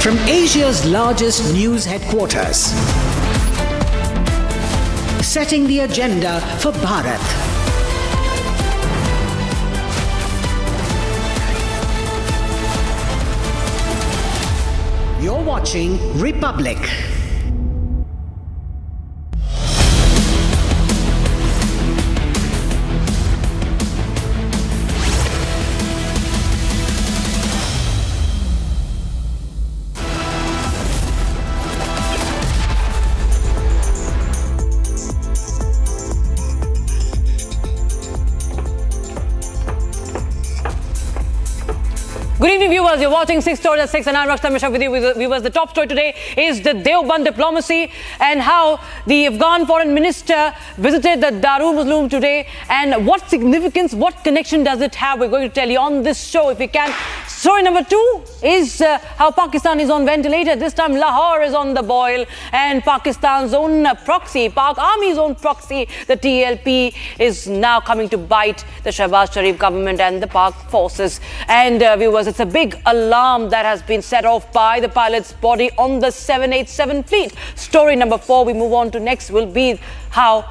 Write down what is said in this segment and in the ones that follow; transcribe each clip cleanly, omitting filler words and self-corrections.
from Asia's largest news headquarters, setting the agenda for Bharat. You're watching Republic. Good evening, viewers. You're watching 6 Stories at 6 and I'm Raksha Mishra with you. Viewers, the top story today is the Deoband diplomacy and how the Afghan foreign minister visited the Darul Uloom today, and what significance, what connection does it have? We're going to tell you on this show if we can. Story number 2 is how Pakistan is on ventilator. This time Lahore is on the boil, and Pakistan's own proxy, Pak Army's own proxy, the TLP, is now coming to bite the Shahbaz Sharif government and the Pak forces. And viewers, it's a big alarm that has been set off by the pilot's body on the 787 fleet. Story number 4 we move on to next will be how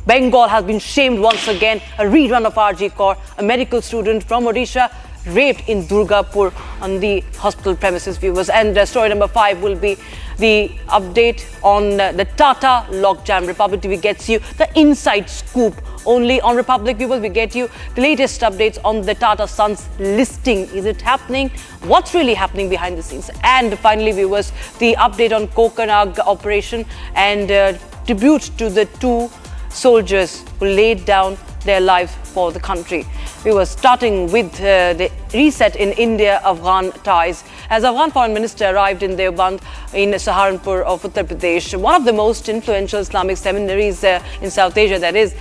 Bengal has been shamed once again. A rerun of RG Kaur, a medical student from Odisha, raped in Durgapur on the hospital premises, viewers. And story number 5 will be the update on the Tata logjam. Republic TV gets you the inside scoop. Only on Republic, viewers, we get you the latest updates on the Tata Sons listing. Is it happening? What's really happening behind the scenes? And finally, viewers, the update on Kokanag operation and tribute to the 2 soldiers who laid down their lives for the country. We were starting with the reset in India-Afghan ties. As Afghan foreign minister arrived in Deoband in Saharanpur of Uttar Pradesh, one of the most influential Islamic seminaries in South Asia, that is.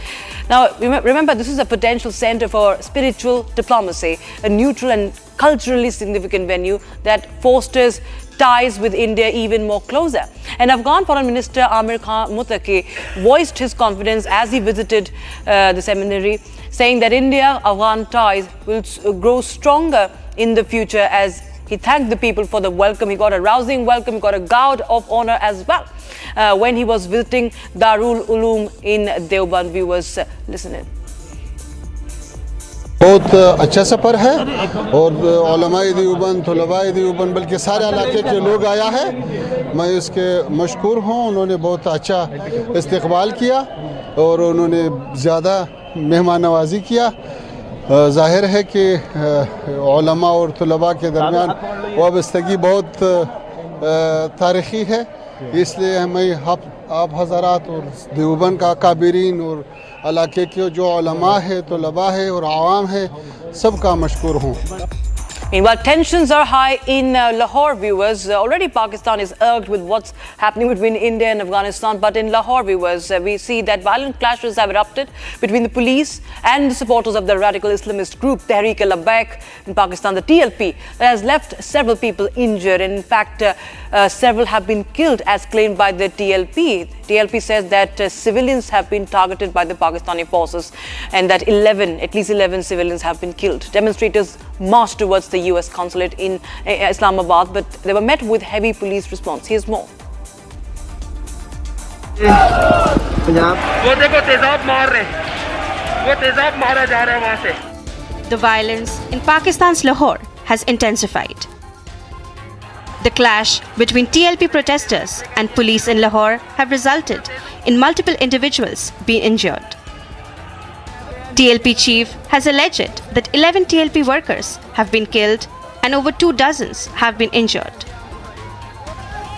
Now, remember, this is a potential center for spiritual diplomacy, a neutral and culturally significant venue that fosters ties with India even more closer. And Afghan Foreign Minister Amir Muttaqi voiced his confidence as he visited the seminary, saying that India-Afghan ties will grow stronger in the future, as he thanked the people for the welcome. He got a rousing welcome, he got a guard of honor as well when he was visiting Darul Uloom in Deoband. Viewers, listen in. बहुत अच्छा सफ़र है और उलमाए देवबंद, तलबाए देवबंद, बल्कि सारे इलाके के लोग आया है। मैं इसके मशकूर हूँ। उन्होंने बहुत अच्छा इस्तकबाल किया और उन्होंने ज़्यादा मेहमान नवाजी किया। ज़ाहिर है कि उलमा और तलबा के दरमियान वाबस्तगी बहुत तारीख़ी है, इसलिए हमें आप हज़रात और देवबंद का काबिरीन और इलाके के जो उलमा है, तलबा है और आवाम है, सबका मशकूर हूँ। Meanwhile, tensions are high in Lahore, viewers. Already Pakistan is irked with what's happening between India and Afghanistan. But in Lahore, viewers, we see that violent clashes have erupted between the police and the supporters of the radical Islamist group Tehreek-e-Labbaik in Pakistan, the TLP, that has left several people injured. And in fact, several have been killed, as claimed by the TLP. TLP says that civilians have been targeted by the Pakistani forces and that at least 11 civilians have been killed. Demonstrators marched towards the US consulate in Islamabad, but they were met with heavy police response. Here's more. The violence in Pakistan's Lahore has intensified. The clash between TLP protesters and police in Lahore have resulted in multiple individuals being injured. TLP chief has alleged that 11 TLP workers have been killed and over 2 dozens have been injured.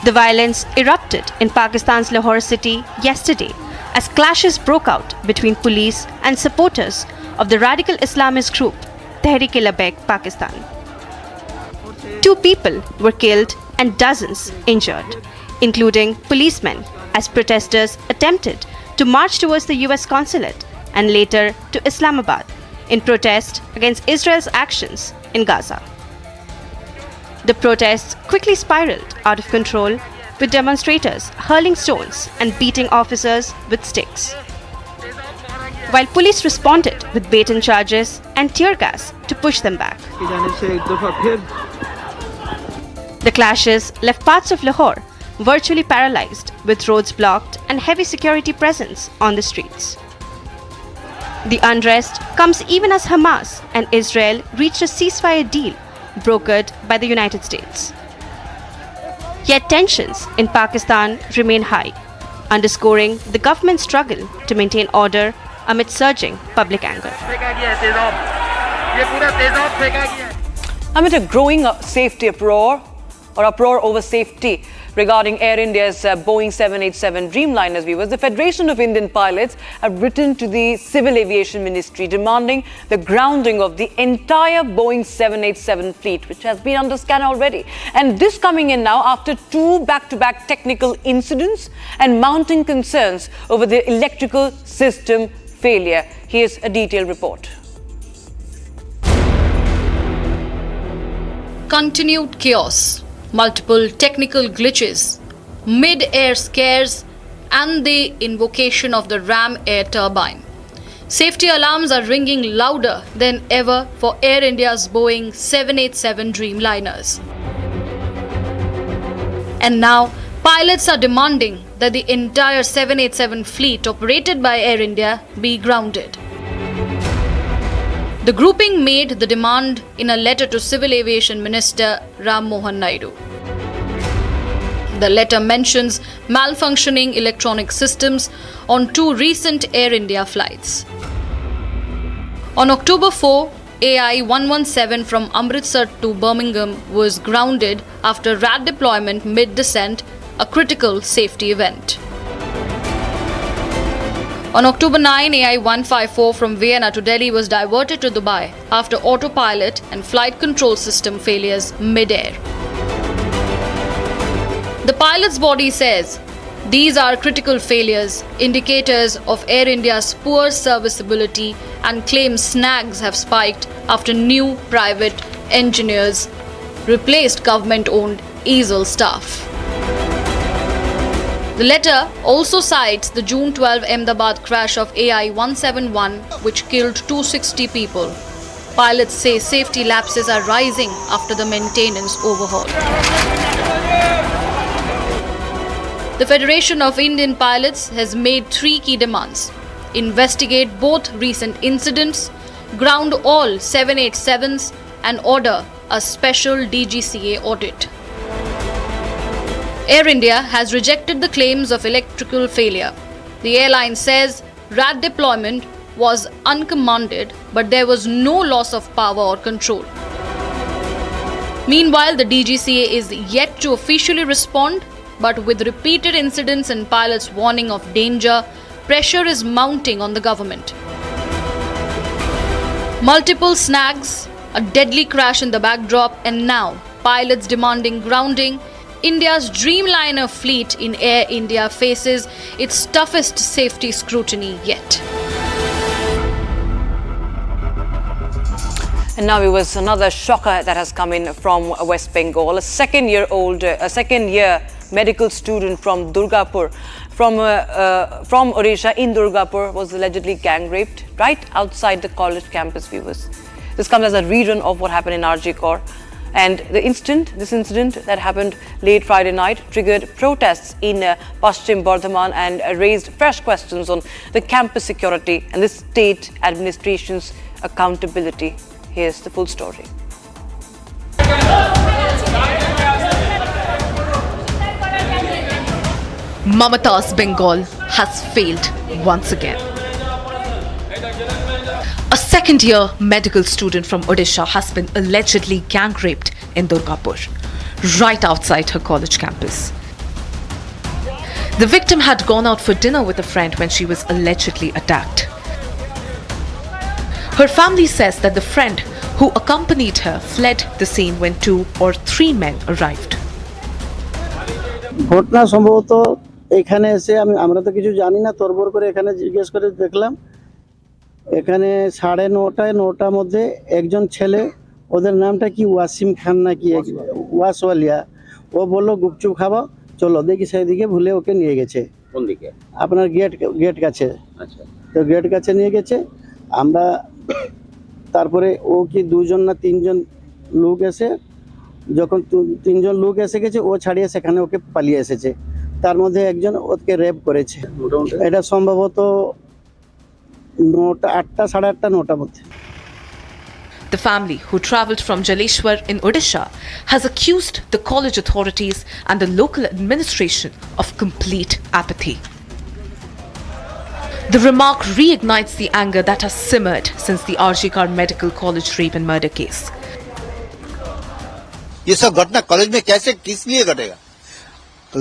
The violence erupted in Pakistan's Lahore city yesterday as clashes broke out between police and supporters of the radical Islamist group Tehreek-e-Labbaik Pakistan. 2 people were killed and dozens injured, including policemen, as protesters attempted to march towards the US consulate and later to Islamabad in protest against Israel's actions in Gaza. The protests quickly spiraled out of control, with demonstrators hurling stones and beating officers with sticks, while police responded with bait-and charges and tear gas to push them back. The clashes left parts of Lahore virtually paralyzed, with roads blocked and heavy security presence on the streets. The unrest comes even as Hamas and Israel reached a ceasefire deal brokered by the United States. Yet tensions in Pakistan remain high, underscoring the government's struggle to maintain order amid surging public anger. Amid a growing safety uproar over safety regarding Air India's Boeing 787 Dreamliners, viewers, the Federation of Indian Pilots have written to the Civil Aviation Ministry demanding the grounding of the entire Boeing 787 fleet, which has been under scan already. And this coming in now after two back-to-back technical incidents and mounting concerns over the electrical system failure. Here's a detailed report. Continued chaos, multiple technical glitches, mid-air scares, and the invocation of the ram air turbine. Safety alarms are ringing louder than ever for Air India's Boeing 787 Dreamliners. And now, pilots are demanding that the entire 787 fleet operated by Air India be grounded. The grouping made the demand in a letter to Civil Aviation Minister Ram Mohan Naidu. The letter mentions malfunctioning electronic systems on two recent Air India flights. On October 4, AI 117 from Amritsar to Birmingham was grounded after RAD deployment mid-descent, a critical safety event. On October 9, AI 154 from Vienna to Delhi was diverted to Dubai after autopilot and flight control system failures mid-air. The pilot's body says these are critical failures, indicators of Air India's poor serviceability, and claims snags have spiked after new private engineers replaced government-owned easel staff. The letter also cites the June 12 Ahmedabad crash of AI 171, which killed 260 people. Pilots say safety lapses are rising after the maintenance overhaul. The Federation of Indian Pilots has made three key demands: investigate both recent incidents, ground all 787s, and order a special DGCA audit. Air India has rejected the claims of electrical failure. The airline says RAD deployment was uncommanded, but there was no loss of power or control. Meanwhile, the DGCA is yet to officially respond, but with repeated incidents and pilots warning of danger, pressure is mounting on the government. Multiple snags, a deadly crash in the backdrop, and now pilots demanding grounding. India's Dreamliner fleet in Air India faces its toughest safety scrutiny yet. And now it was another shocker that has come in from West Bengal. A second-year medical student from Durgapur, from Odisha in Durgapur, was allegedly gang raped right outside the college campus, viewers. This comes as a rerun of what happened in RG Kaur. And this incident that happened late Friday night triggered protests in Paschim Bardhaman and raised fresh questions on the campus security and the state administration's accountability. Here's the full story. Mamata's Bengal has failed once again. A second-year medical student from Odisha has been allegedly gang raped in Durgapur, right outside her college campus. The victim had gone out for dinner with a friend when she was allegedly attacked. Her family says that the friend who accompanied her fled the scene when 2 or 3 men arrived. ঘটনা সম্ভবত এখানে এসে আমরা তো কিছু জানি না, তরবর করে এখানে জিজ্ঞেস করে দেখলাম। এখানে 9:30 মধ্যে একজন ছেলে, ওদের নামটা কি ওয়াসিম খান নাকি ওয়াসওয়ালিয়া, ও বলল গুপচুপ খাবো, চলো দেখি সেদিকে ভুলে ওকে নিয়ে গেছে। কোন দিকে? আপনার গেট কাছে। আচ্ছা, তো গেট কাছে নিয়ে গেছে। আমরা তারপরে ও কি 2 জন না 3 জন লোক এসে যখন তিনজন লোক এসে গেছে ও ছাড়িয়ে সেখানে ওকে পালিয়ে এসেছে, তার মধ্যে একজন ওকে রেপ করেছে। এটা সম্ভবত 9টা 8টা 8:30 9টার মধ্যে। The family, who travelled from Jaleshwar in Odisha, has accused the college authorities and the local administration of complete apathy. The remark reignites the anger that has simmered since the RG Kar Medical College rape and murder case. ये सब घटना college में कैसे किस लिए घटेगा?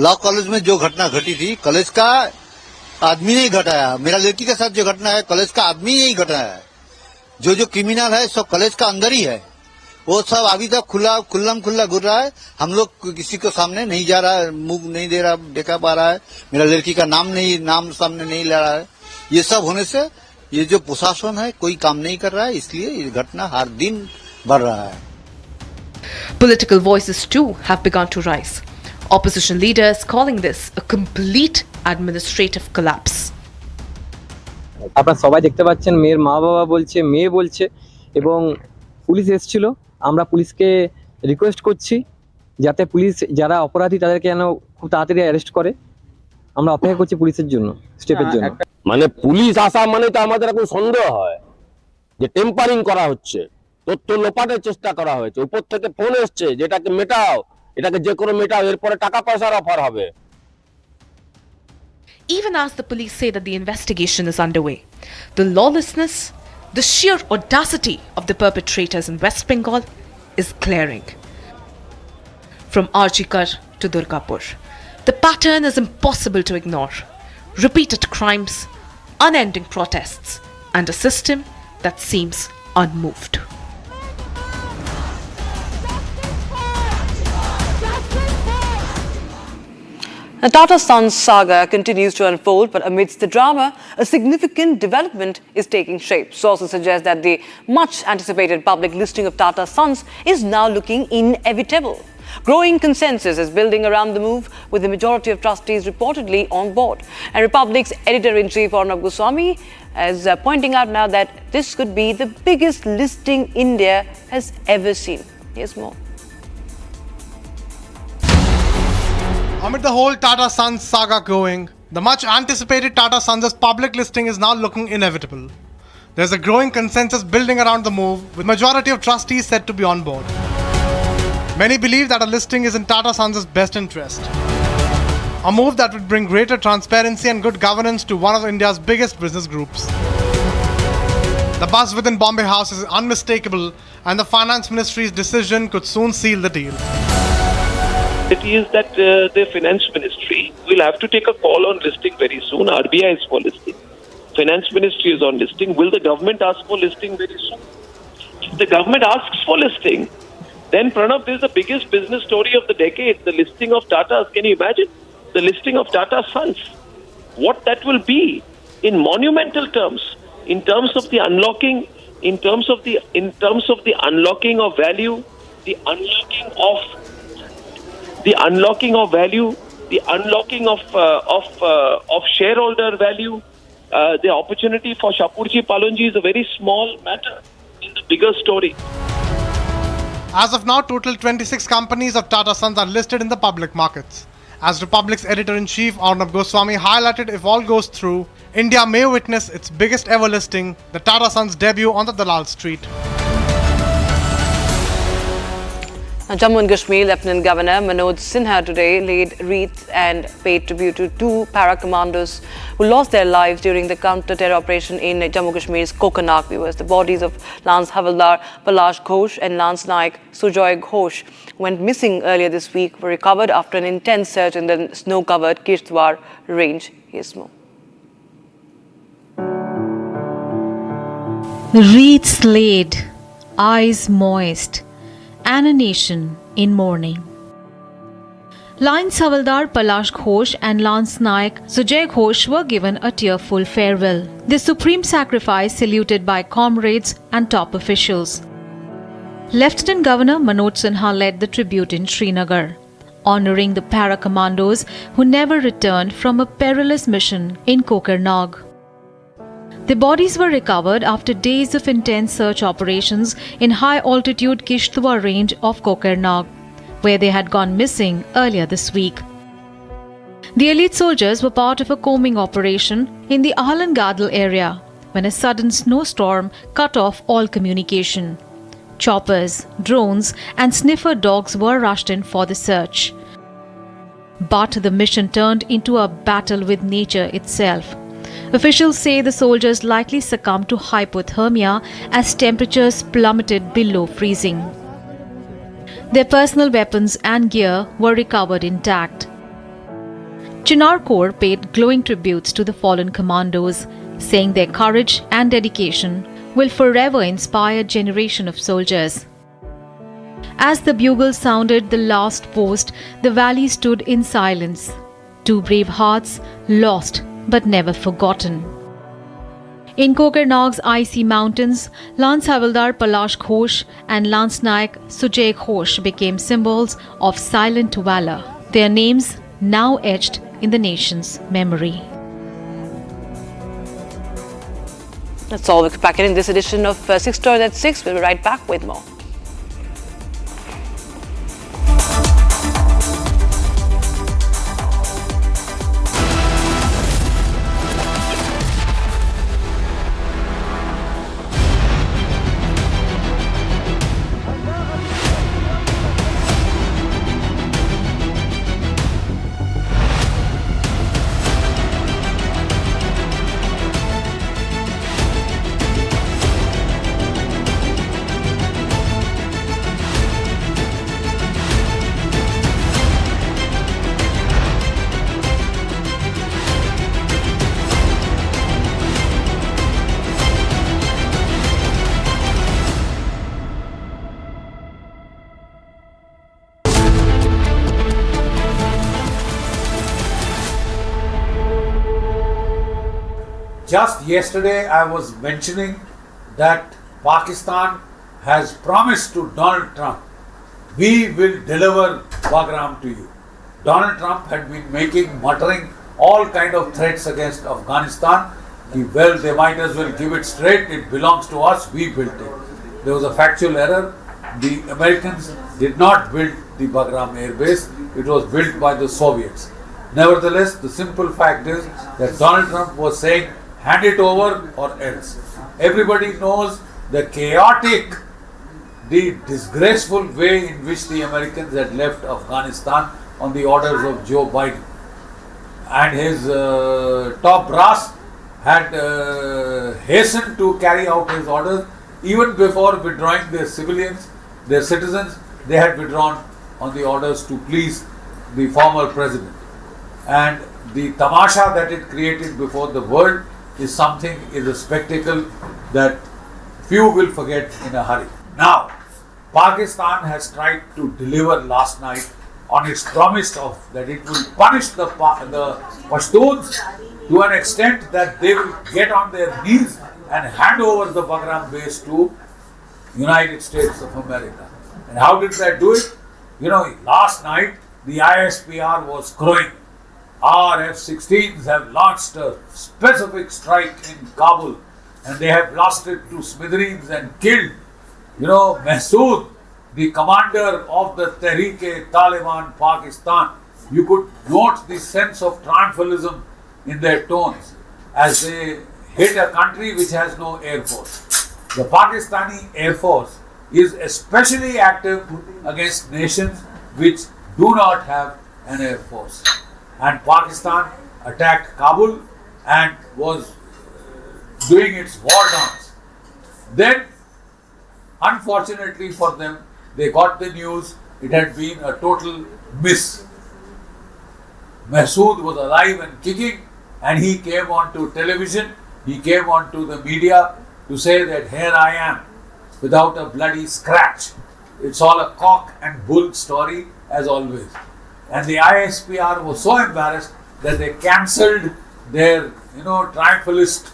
Law college में जो घटना घटी थी कॉलेज का आदमी ने घटाया। मेरा लड़की के साथ जो घटना है कॉलेज का आदमी ने ही घटाया है। जो क्रिमिनल है सब कॉलेज का अंदर ही है। वो सब अभी तक खुल्ला घुर रहा है। हम लोग किसी को सामने नहीं जा रहा है, मुंह नहीं दे रहा, देखा पा रहा है। मेरा लड़की का नाम सामने नहीं ले रहा है। ये सब होने से ये जो प्रशासन है कोई काम नहीं कर रहा है, इसलिए ये घटना हर दिन बढ़ रहा है। Political voices too have begun to rise. Opposition leaders calling this a complete administrative collapse. আপনারা সবাই দেখতে পাচ্ছেন মেয়ের মা বাবা বলছে, মেয়ে বলছে এবং পুলিশ এসেছিল। আমরা পুলিশকে রিকোয়েস্ট করছি যাতে পুলিশ যারা অপরাধী তাদেরকে যেন খুব তাড়াতাড়ি অ্যারেস্ট করে। আমরা অপেক্ষা করছি পুলিশের জন্য, স্টেপের জন্য। মানে পুলিশ আসা মানে তো আমাদের এখন সন্দেহ হয় যে টেম্পারিং করা হচ্ছে, তথ্য লোপাটের চেষ্টা করা হয়েছে। উপর থেকে ফোন এসছে যেটাকে মেটাও, এটাকে যে কোনো মেটাও, এরপরে টাকা পয়সার অফার হবে। Even as the police say that the investigation is underway, the lawlessness, the sheer audacity of the perpetrators in West Bengal is glaring. From Archikar to Durgapur, the pattern is impossible to ignore. Repeated crimes, unending protests, and a system that seems unmoved. The Tata Sons saga continues to unfold, but amidst the drama, a significant development is taking shape. Sources suggest that the much-anticipated public listing of Tata Sons is now looking inevitable. Growing consensus is building around the move, with the majority of trustees reportedly on board. And Republic's editor-in-chief Arnab Goswami is pointing out now that this could be the biggest listing India has ever seen. Here's more. Amid the whole Tata Sons saga going, the much anticipated Tata Sons' public listing is now looking inevitable. There's a growing consensus building around the move, with majority of trustees said to be on board. Many believe that a listing is in Tata Sons' best interest. A move that would bring greater transparency and good governance to one of India's biggest business groups. The buzz within Bombay House is unmistakable, and the Finance Ministry's decision could soon seal the deal. It is that the Finance Ministry will have to take a call on listing very soon. RBI is for listing. Finance Ministry is on listing. Will the government ask for listing very soon? If the government asks for listing, then Pranav, this is the biggest business story of the decade, the listing of Tatas. Can you imagine? The listing of Tata Sons. What that will be in monumental terms, in terms of the unlocking, in terms of the unlocking of value, the unlocking of value, the unlocking of shareholder value, the opportunity for Shapurji Palonji is a very small matter in the bigger story. As of now, total 26 companies of Tata Sons are listed in the public markets. As Republic's editor-in-chief Arnab Goswami highlighted, if all goes through, India may witness its biggest ever listing, the Tata Sons debut on the Dalal Street. Jammu and Kashmir Lieutenant Governor Manoj Sinha today laid wreath and paid tribute to two para-commandos who lost their lives during the counter-terror operation in Jammu Kashmir's Kokanak. The bodies of Lance Havildar Palash Ghosh and Lance Naik Sujoy Ghosh went missing earlier this week, were recovered after an intense search in the snow-covered Kishtwar range. Here's more. Wreaths laid, eyes moist, and a nation in mourning. Lance Havildar Palash Ghosh and Lance Naik Sujay Ghosh were given a tearful farewell. The supreme sacrifice saluted by comrades and top officials. Lieutenant Governor Manoj Sinha led the tribute in Srinagar, honouring the para-commandos who never returned from a perilous mission in Kokarnag. The bodies were recovered after days of intense search operations in high-altitude Kishtwar range of Kokarnag. where they had gone missing earlier this week. The elite soldiers were part of a combing operation in the Ahlan area when a sudden snowstorm cut off all communication. Choppers, drones, and sniffer dogs were rushed in for the search. But the mission turned into a battle with nature itself. Officials say the soldiers likely succumbed to hypothermia as temperatures plummeted below freezing. Their personal weapons and gear were recovered intact. Chinar Corps paid glowing tributes to the fallen commandos, saying their courage and dedication will forever inspire a generation of soldiers. As the bugle sounded the last post, the valley stood in silence. Two brave hearts, lost but never forgotten. In Kokernag's icy mountains, Lance Havildar Palash Ghosh and Lance Naik Sujay Ghosh became symbols of silent valor, their names now etched in the nation's memory. That's all we're packing in this edition of 6 Stories at 6. We'll be right back with more. Just yesterday I was mentioning that Pakistan has promised to Donald Trump, we will deliver Bagram to you. Donald Trump had been muttering all kind of threats against Afghanistan. Well, they might as well give it straight, it belongs to us, we built it. There was a factual error. The Americans did not build the Bagram Air Base, it was built by the Soviets. Nevertheless, the simple fact is that Donald Trump was saying, hand it over or else. Everybody knows the chaotic, the disgraceful way in which the Americans had left Afghanistan on the orders of Joe Biden. And his top brass had hastened to carry out his orders. Even before withdrawing their civilians, their citizens, they had withdrawn on the orders to please the former president. And the tamasha that it created before the world is a spectacle that few will forget in a hurry. Now, Pakistan has tried to deliver last night on its promise of that it will punish the Pashtuns to an extent that they will get on their knees and hand over the Bagram base to United States of America. And how did they do it? Last night the ISPR was crowing. Our F-16s have launched a specific strike in Kabul and they have blasted to smithereens and killed, Masood, the commander of the Tehreek-e-Taliban Pakistan. You could note the sense of triumphalism in their tones as they hit a country which has no air force. The Pakistani Air Force is especially active against nations which do not have an air force. And Pakistan attacked Kabul and was doing its war dance. Then, unfortunately for them, they got the news it had been a total miss. Masood was alive and kicking and he came onto television, he came onto the media to say that here I am without a bloody scratch. It's all a cock and bull story as always. And the ISPR was so embarrassed that they cancelled their, triumphalist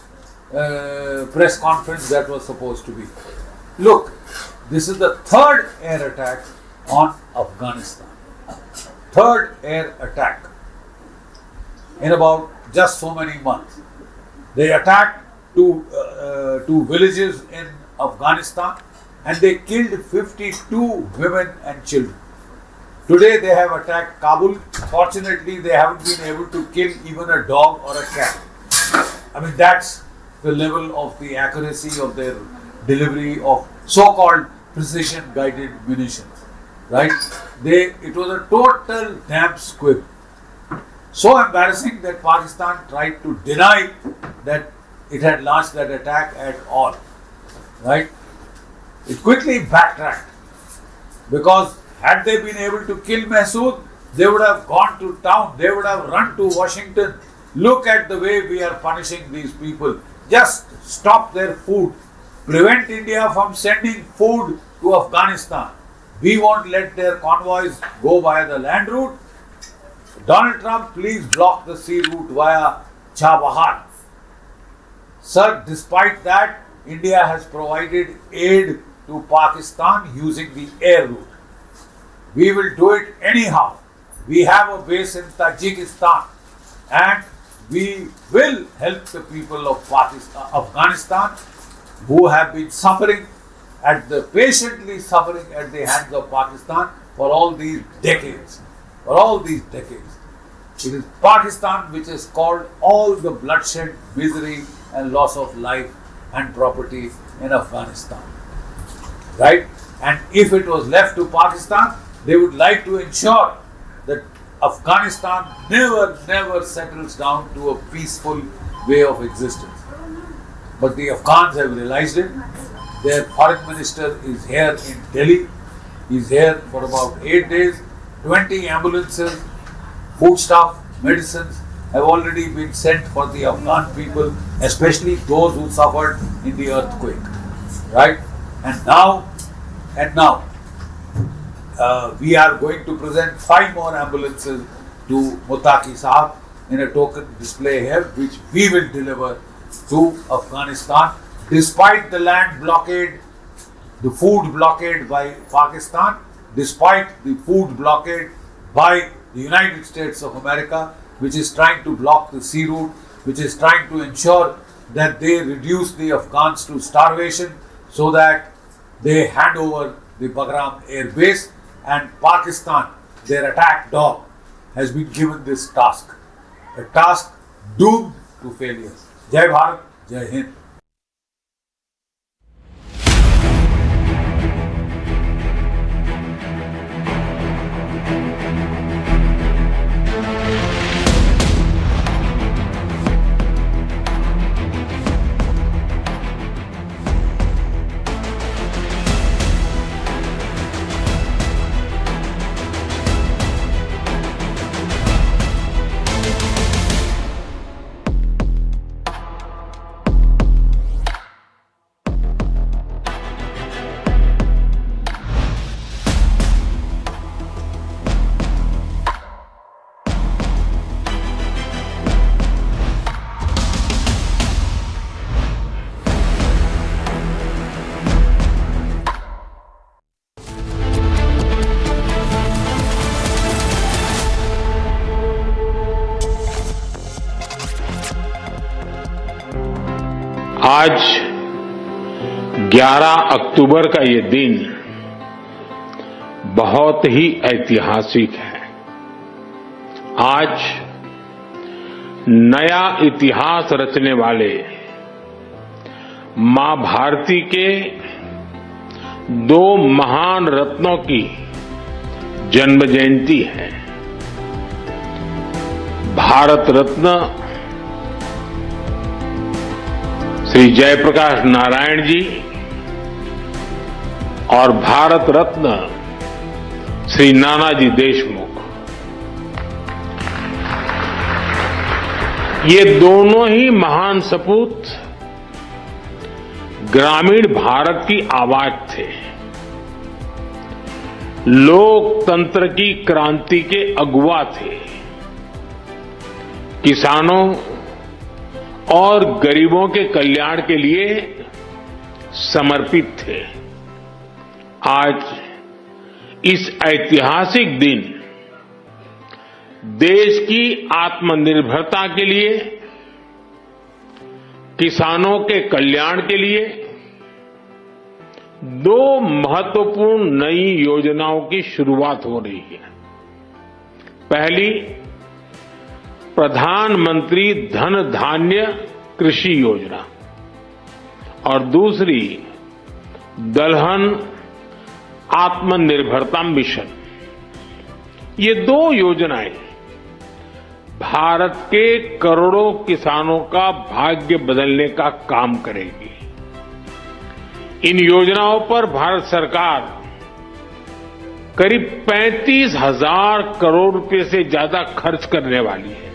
press conference that was supposed to be. Look, this is the third air attack on Afghanistan. Third air attack in about just so many months. They attacked two villages in Afghanistan and they killed 52 women and children. Today they have attacked Kabul. Fortunately, they haven't been able to kill even a dog or a cat. I mean, that's the level of the accuracy of their delivery of so-called precision-guided munitions, right? It was a total damn squib. So embarrassing that Pakistan tried to deny that it had launched that attack at all, right? It quickly backtracked because had they been able to kill Mahsood, they would have gone to town, they would have run to Washington. Look at the way we are punishing these people. Just stop their food. Prevent India from sending food to Afghanistan. We won't let their convoys go via the land route. Donald Trump, please block the sea route via Chabahar. Sir, despite that, India has provided aid to Pakistan using the air route. We will do it anyhow. We have a base in Tajikistan and we will help the people of Afghanistan who have been patiently suffering at the hands of Pakistan for all these decades. For all these decades. It is Pakistan which has caused all the bloodshed, misery and loss of life and property in Afghanistan. Right? And if it was left to Pakistan, they would like to ensure that Afghanistan never settles down to a peaceful way of existence. But the Afghans have realized it. Their foreign minister is here in Delhi. He is here for about 8 days. 20 ambulances, foodstuff, medicines have already been sent for the Afghan people, especially those who suffered in the earthquake. Right? And now, we are going to present 5 more ambulances to Muttaqi Sahab in a token display here, which we will deliver to Afghanistan, despite the land blockade, the food blockade by Pakistan, despite the food blockade by the United States of America, which is trying to block the sea route, which is trying to ensure that they reduce the Afghans to starvation so that they hand over the Bagram air base, and Pakistan, their attack dog, has been given this task, a task doomed to failure. Jai Bharat, Jai Hind. आज 11 अक्टूबर का ये दिन बहुत ही ऐतिहासिक है। आज नया इतिहास रचने वाले मां भारती के 2 महान रत्नों की जन्म जयंती है। भारत रत्न श्री जयप्रकाश नारायण जी और भारत रत्न श्री नानाजी देशमुख, ये दोनों ही महान सपूत ग्रामीण भारत की आवाज थे। लोकतंत्र की क्रांति के अगुवा थे। किसानों और गरीबों के कल्याण के लिए समर्पित थे। आज इस ऐतिहासिक दिन देश की आत्मनिर्भरता के लिए, किसानों के कल्याण के लिए 2 महत्वपूर्ण नई योजनाओं की शुरुआत हो रही है। पहली, प्रधानमंत्री धन धान्य कृषि योजना और दूसरी दलहन आत्मनिर्भरता मिशन। ये दो योजनाएं भारत के करोड़ों किसानों का भाग्य बदलने का काम करेगी। इन योजनाओं पर भारत सरकार करीब 35,000 करोड़ रुपए से ज्यादा खर्च करने वाली है।